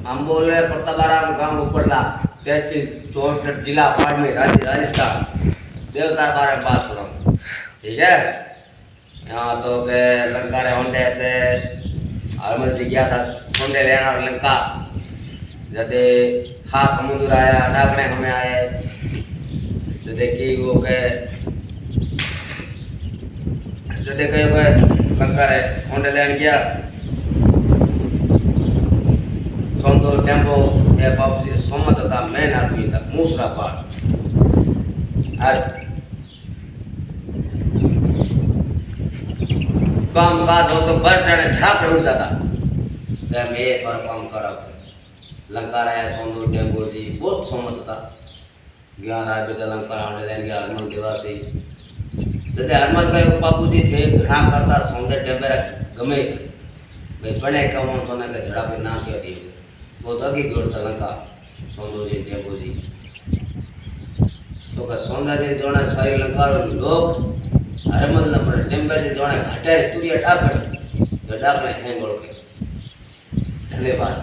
आंबोले प्रतापाराम गांव उपरला तहसील चौहट जिला बाड़मेर राज्य राजस्थान देवता बारे में बात करूँ। ठीक है, यहाँ तो के लंका रे होंडे थे हरमल जी गया था होंडे लेना और लंका जदे था समुद्र आया डाकने हमें आए तो देखी वो के जदे कहीं वो लंका रे होंडे लेने गया सोंदो टेम्पो ये बाबू जी सोमत था मेन आदमी था मूसरा पार और काम काज हो तो बस जाने झाप उड़ जाता मैं एक बार काम करा लंका रहा सोंदो टेम्पो जी बहुत सोमत था ज्ञान आज बता लंका होने लेने गया हरमल दिवासी जैसे हरमल का बापू जी थे घना करता सोंदे टेम्पो गमे भाई बने कम सोने के झड़ा पे नाम क्या दिए बहुत आगे जोड़ता लंका सोंदो जी टेम्पो जी तो का सोंदा जी जोड़ा सारी लंका लोग हरमल न पर टेम्पो जी जोड़ा घाटे तुरिया डाकड़ जो डाकड़े हैं गोल के धन्यवाद।